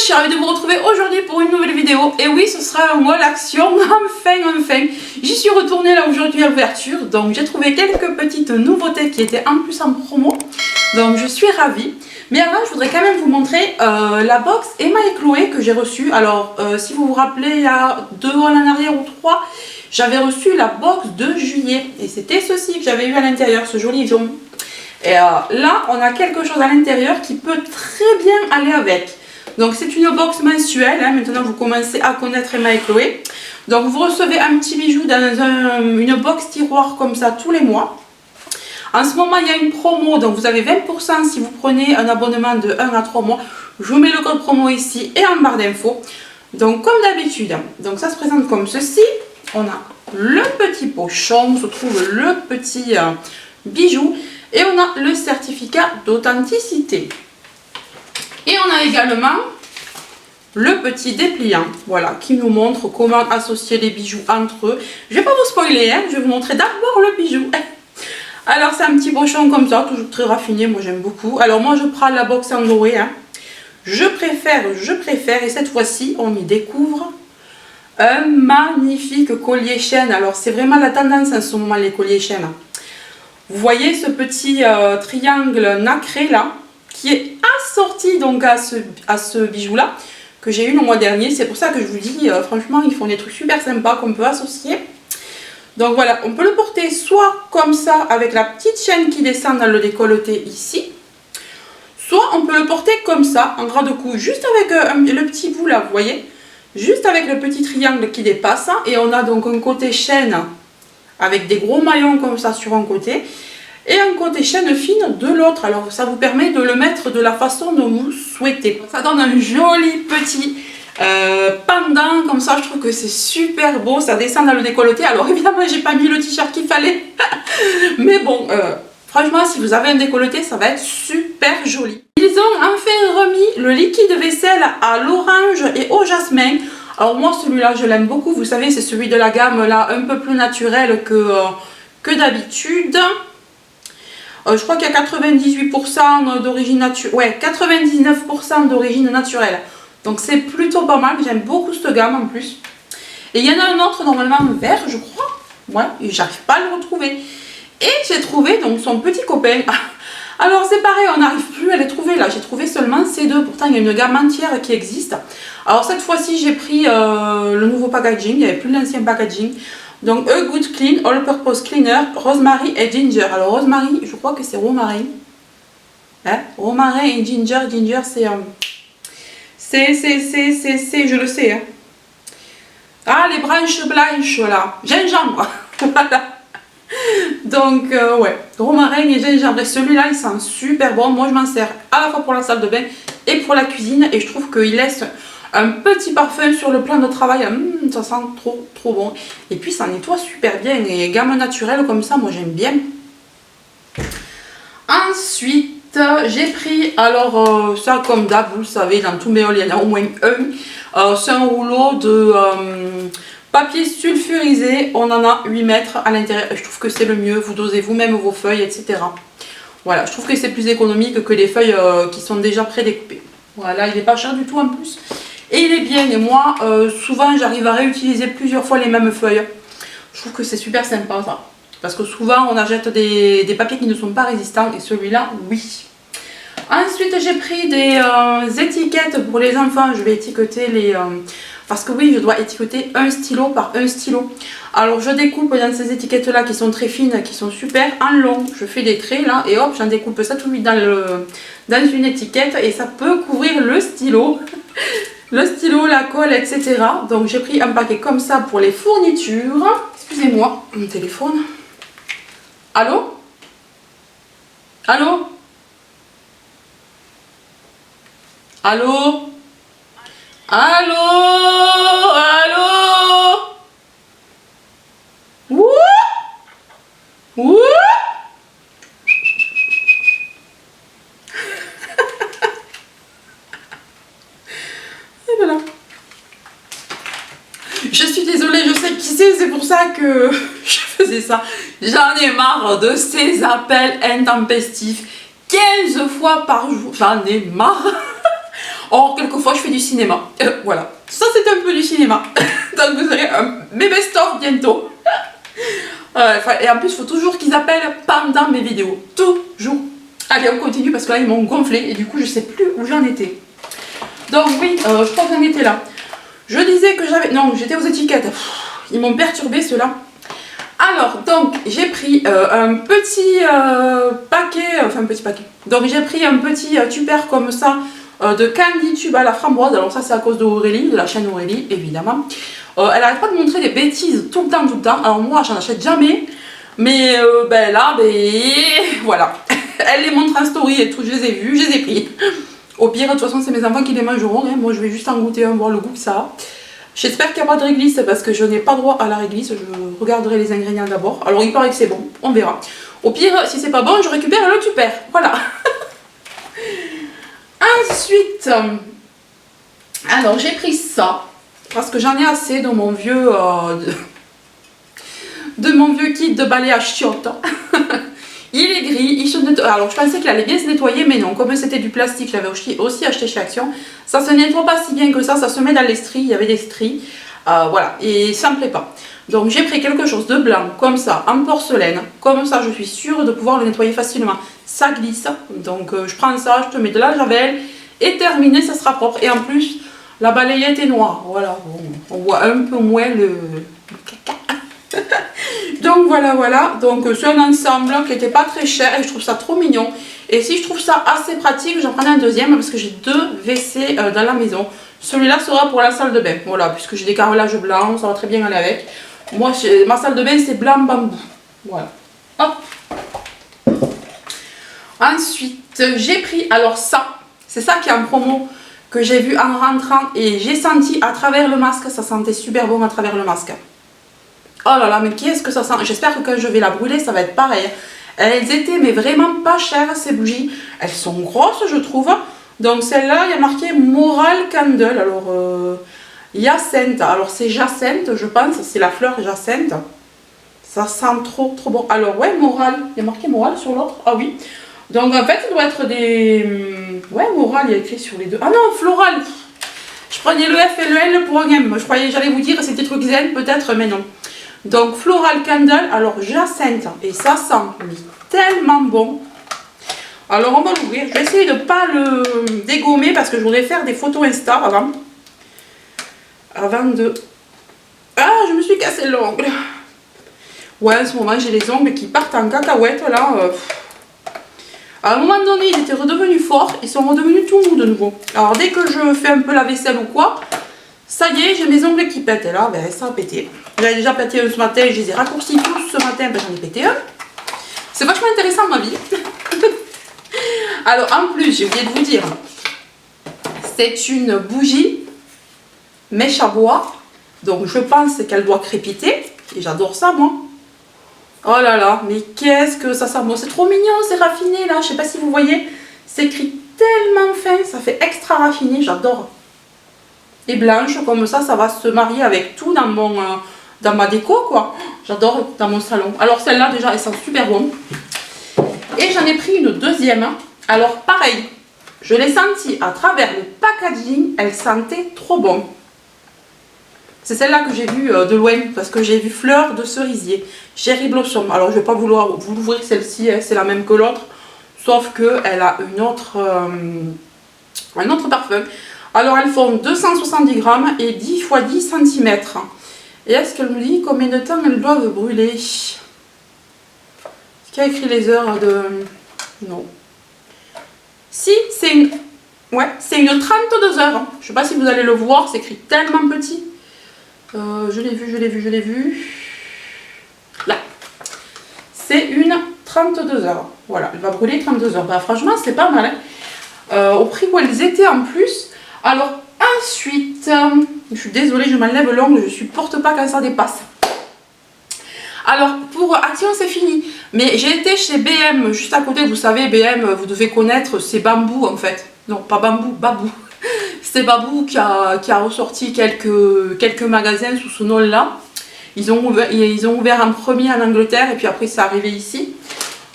je suis ravie de vous retrouver aujourd'hui pour une nouvelle vidéo. Et oui, ce sera un haul action, enfin. J'y suis retournée là aujourd'hui à l'ouverture. Donc j'ai trouvé quelques petites nouveautés qui étaient en plus en promo. Donc je suis ravie. Mais avant, je voudrais quand même vous montrer la box Emma et Chloé que j'ai reçue. Alors, si vous vous rappelez, il y a 2 ans en arrière ou 3, j'avais reçu la box de juillet. Et c'était ceci que j'avais eu à l'intérieur, ce joli jaune. Et là, on a quelque chose à l'intérieur qui peut très bien aller avec. Donc, c'est une box mensuelle. Hein. Maintenant, vous commencez à connaître Emma et Chloé. Donc, vous recevez un petit bijou dans une box tiroir comme ça tous les mois. En ce moment, il y a une promo, donc vous avez 20% si vous prenez un abonnement de 1 à 3 mois. Je vous mets le code promo ici et en barre d'infos. Donc, comme d'habitude, donc ça se présente comme ceci. On a le petit pochon, on se trouve le petit bijou et on a le certificat d'authenticité. Et on a également le petit dépliant, voilà, qui nous montre comment associer les bijoux entre eux. Je ne vais pas vous spoiler, hein, je vais vous montrer d'abord le bijou. Alors c'est un petit pochon comme ça, toujours très raffiné, moi j'aime beaucoup. Alors moi je prends la box en doré, hein. Je préfère, et cette fois-ci on y découvre un magnifique collier chaîne. Alors c'est vraiment la tendance en ce moment, les colliers chaînes. Vous voyez ce petit triangle nacré là, qui est assorti donc à ce bijou là, que j'ai eu le mois dernier. C'est pour ça que je vous dis, franchement ils font des trucs super sympas qu'on peut associer. Donc voilà, on peut le porter soit comme ça avec la petite chaîne qui descend dans le décolleté ici, soit on peut le porter comme ça en ras de cou, juste avec le petit bout là, vous voyez, juste avec le petit triangle qui dépasse, et on a donc un côté chaîne avec des gros maillons comme ça sur un côté et un côté chaîne fine de l'autre. Alors ça vous permet de le mettre de la façon dont vous souhaitez. Ça donne un joli petit pendant comme ça, je trouve que c'est super beau, ça descend dans le décolleté. Alors évidemment j'ai pas mis le t-shirt qu'il fallait mais bon, franchement si vous avez un décolleté ça va être super joli. Ils ont enfin remis le liquide vaisselle à l'orange et au jasmin. Alors moi celui-là je l'aime beaucoup, vous savez c'est celui de la gamme là un peu plus naturel que d'habitude. Je crois qu'il y a 98% d'origine naturelle, ouais 99% d'origine naturelle. Donc c'est plutôt pas mal, j'aime beaucoup cette gamme en plus. Et il y en a un autre normalement vert je crois. Ouais, j'arrive pas à le retrouver. Et j'ai trouvé donc son petit copain. Alors c'est pareil, on n'arrive plus à les trouver là. J'ai trouvé seulement ces deux. Pourtant il y a une gamme entière qui existe. Alors cette fois-ci j'ai pris le nouveau packaging. Il n'y avait plus l'ancien packaging. Donc A Good Clean All Purpose Cleaner Rosemary et Ginger. Alors Rosemary, je crois que c'est romarin. Hein, romarin et ginger. Ginger c'est je le sais. Hein. Ah, les branches blanches là. Gingembre. Voilà. Donc ouais, romarin et gingembre. Et celui-là il sent super bon. Moi je m'en sers à la fois pour la salle de bain et pour la cuisine. Et je trouve qu'il laisse un petit parfum sur le plan de travail. Ça sent trop bon. Et puis ça nettoie super bien. Et gamme naturelle comme ça, moi j'aime bien. Ensuite j'ai pris, alors ça comme d'hab, vous le savez, dans tous mes hauls il y en a au moins un. C'est un rouleau de papier sulfurisé. On en a 8 mètres à l'intérieur. Je trouve que c'est le mieux. Vous dosez vous-même vos feuilles, etc. Voilà, je trouve que c'est plus économique que les feuilles qui sont déjà prédécoupées. Voilà, il n'est pas cher du tout en plus. Et il est bien. Et moi, souvent, j'arrive à réutiliser plusieurs fois les mêmes feuilles. Je trouve que c'est super sympa ça. Parce que souvent, on achète des papiers qui ne sont pas résistants. Et celui-là, oui. Ensuite, j'ai pris des étiquettes pour les enfants. Je vais étiqueter les... parce que oui, je dois étiqueter un stylo par un stylo. Alors, je découpe dans ces étiquettes-là qui sont très fines, qui sont super, en long. Je fais des traits là et hop, j'en découpe ça tout de suite dans une étiquette. Et ça peut couvrir le stylo. Le stylo, la colle, etc. Donc, j'ai pris un paquet comme ça pour les fournitures. Excusez-moi, mon téléphone. Allô? Allô? Allô? Allô? Allô? Wouh! Wouh! Et voilà. Je suis désolée, je sais qui c'est pour ça que je faisais ça. J'en ai marre de ces appels intempestifs 15 fois par jour. J'en ai marre. Or, quelquefois, je fais du cinéma. Voilà. Ça, c'est un peu du cinéma. Donc, vous aurez mes best-of bientôt. Et en plus, il faut toujours qu'ils appellent pendant mes vidéos. Toujours. Allez, on continue parce que là, ils m'ont gonflé. Et du coup, je sais plus où j'en étais. Donc, oui, je crois que j'en étais là. Je disais que j'avais... Non, j'étais aux étiquettes. Ils m'ont perturbé, ceux-là. Alors, donc, j'ai pris un petit paquet, enfin un petit paquet. Donc, j'ai pris un petit tupper comme ça de candy tube à la framboise. Alors, ça, c'est à cause d'Aurélie, de la chaîne Aurélie, évidemment. Elle n'arrête pas de montrer des bêtises tout le temps, tout le temps. Alors, moi, j'en achète jamais. Mais là, voilà. Elle les montre en story et tout, je les ai vus, je les ai pris. Au pire, de toute façon, c'est mes enfants qui les mangeront. Hein. Moi, je vais juste en goûter un, voir le goût que ça a. J'espère qu'il n'y a pas de réglisse parce que je n'ai pas droit à la réglisse. Je regarderai les ingrédients d'abord. Alors il paraît que c'est bon, on verra. Au pire, si c'est pas bon, je récupère le tupper. Voilà. Ensuite, alors j'ai pris ça parce que j'en ai assez de mon vieux de mon vieux kit de balai à chiottes. Il est gris, il se nettoie. Alors je pensais qu'il allait bien se nettoyer, mais non, comme c'était du plastique, je l'avais aussi acheté chez Action. Ça se nettoie pas si bien que ça se met dans les stries, il y avait des stries. Voilà, et ça me plaît pas. Donc j'ai pris quelque chose de blanc, comme ça, en porcelaine. Comme ça, je suis sûre de pouvoir le nettoyer facilement. Ça glisse, donc je prends ça, je te mets de la javel, et terminé, ça sera propre. Et en plus, la balayette est noire. Voilà, bon, on voit un peu moins le caca. Donc voilà, donc c'est un ensemble qui n'était pas très cher et je trouve ça trop mignon. Et si je trouve ça assez pratique, j'en prends un deuxième parce que j'ai 2 WC dans la maison. Celui-là sera pour la salle de bain, voilà, puisque j'ai des carrelages blancs, ça va très bien aller avec. Moi, ma salle de bain, c'est blanc bambou. Voilà. Hop. Ensuite, j'ai pris, alors ça, c'est ça qui est en promo, que j'ai vu en rentrant et j'ai senti à travers le masque, ça sentait super bon à travers le masque. Oh là là, mais qu'est-ce que ça sent? J'espère que quand je vais la brûler, ça va être pareil. Elles étaient mais vraiment pas chères ces bougies. Elles sont grosses, je trouve. Donc celle-là, il y a marqué Moral Candle. Alors, Hyacinthe. Alors c'est Jacinthe, je pense. C'est la fleur Jacinthe. Ça sent trop bon. Alors ouais, Moral. Il y a marqué Moral sur l'autre. Ah oui. Donc en fait, ça doit être des... Ouais, Moral, il y a écrit sur les deux. Ah non, Floral. Je prenais le F et le L pour un M. Je croyais, j'allais vous dire, c'était truc zen peut-être, mais non. Donc Floral Candle, alors Jacinthe, et ça sent tellement bon. Alors on va l'ouvrir, je vais essayer de ne pas le dégommer parce que je voudrais faire des photos Insta avant. Avant de... Ah, je me suis cassé l'ongle. Ouais, en ce moment j'ai les ongles qui partent en cacahuète là. À un moment donné, ils étaient redevenus forts, ils sont redevenus tout mous de nouveau. Alors dès que je fais un peu la vaisselle ou quoi, ça y est, j'ai mes ongles qui pètent. Et là, ben, ça a pété. J'avais déjà pété un ce matin, je les ai raccourcis tous ce matin, ben, j'en ai pété un. C'est vachement intéressant ma vie. Alors en plus, j'ai oublié de vous dire, c'est une bougie mèche à bois. Donc je pense qu'elle doit crépiter. Et j'adore ça moi. Oh là là, mais qu'est-ce que ça sent bon. C'est trop mignon, c'est raffiné là. Je sais pas si vous voyez. C'est écrit tellement fin, ça fait extra raffiné, j'adore. Et blanche, comme ça va se marier avec tout dans mon dans ma déco quoi. J'adore dans mon salon. Alors celle-là déjà, elle sent super bon. Et j'en ai pris une deuxième. Alors pareil, je l'ai senti à travers le packaging, elle sentait trop bon. C'est celle-là que j'ai vue de loin, parce que j'ai vu fleur de cerisier, Cherry Blossom. Alors je vais pas vouloir vous l'ouvrir celle-ci, hein, c'est la même que l'autre, sauf qu'elle a un autre parfum. Alors elles font 270 grammes et 10 x 10 cm. Et est-ce qu'elle me dit combien de temps elles doivent brûler? Est-ce qu'il y a écrit les heures de... Non. Si, c'est une... Ouais, c'est une 32 heures. Je sais pas si vous allez le voir, c'est écrit tellement petit. Je l'ai vu. Là. C'est une 32 heures. Voilà, elle va brûler 32 heures. Bah, franchement, c'est pas mal. Hein. Au prix où elles étaient en plus. Alors, ensuite, je suis désolée, je m'enlève l'ongle, je supporte pas quand ça dépasse. Alors, pour Action, c'est fini. Mais j'ai été chez BM, juste à côté, vous savez, BM, vous devez connaître, c'est Bambou en fait. Non, pas Bambou, Babou. C'est Babou qui a ressorti quelques magasins sous ce nom-là. Ils ont ouvert un premier en Angleterre et puis après c'est arrivé ici.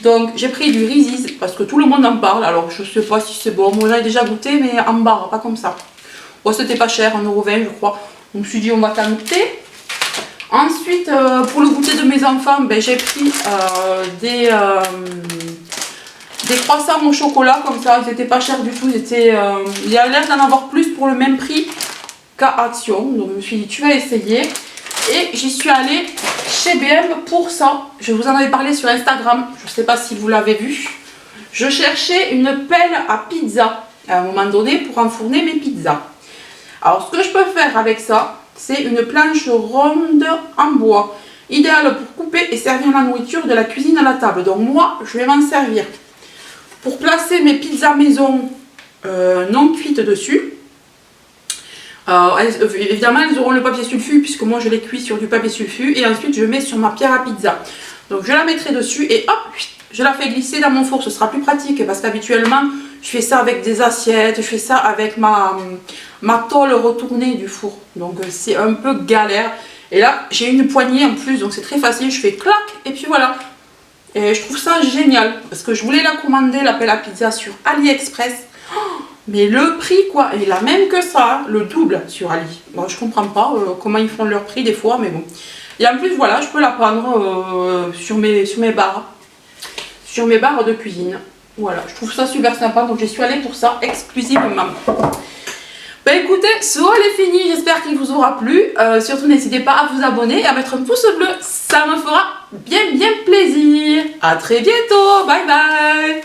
Donc j'ai pris du Reese's parce que tout le monde en parle. Alors je sais pas si c'est bon, moi j'avais déjà goûté mais en barre, pas comme ça. Bon, c'était pas cher, 1,20 € je crois. Je me suis dit on va tenter. Ensuite pour le goûter de mes enfants, ben, j'ai pris des croissants au chocolat comme ça. Ils étaient pas chers du tout. Il y a l'air d'en avoir plus pour le même prix qu'à Action. Donc je me suis dit tu vas essayer. Et j'y suis allée chez BM pour ça. Je vous en avais parlé sur Instagram. Je ne sais pas si vous l'avez vu. Je cherchais une pelle à pizza à un moment donné pour enfourner mes pizzas. Alors ce que je peux faire avec ça, c'est une planche ronde en bois. Idéale pour couper et servir la nourriture de la cuisine à la table. Donc moi, je vais m'en servir pour placer mes pizzas maison non cuites dessus. Évidemment elles auront le papier sulfu puisque moi je les cuis sur du papier sulfu et ensuite je mets sur ma pierre à pizza. Donc je la mettrai dessus et hop, je la fais glisser dans mon four. Ce sera plus pratique parce qu'habituellement je fais ça avec des assiettes, je fais ça avec ma tôle retournée du four. Donc c'est un peu galère. Et là j'ai une poignée en plus donc c'est très facile, je fais clac et puis voilà. Et je trouve ça génial parce que je voulais la commander, la pelle à pizza sur AliExpress. Mais le prix quoi, il a même que ça, le double sur Ali. Bon, je comprends pas comment ils font leur prix des fois, mais bon. Et en plus voilà, je peux la prendre sur mes barres. Sur mes barres de cuisine. Voilà, je trouve ça super sympa, donc j'y suis allée pour ça exclusivement. Ben écoutez, ce haul est fini, j'espère qu'il vous aura plu. Surtout n'hésitez pas à vous abonner et à mettre un pouce bleu, ça me fera bien plaisir. A très bientôt, bye bye.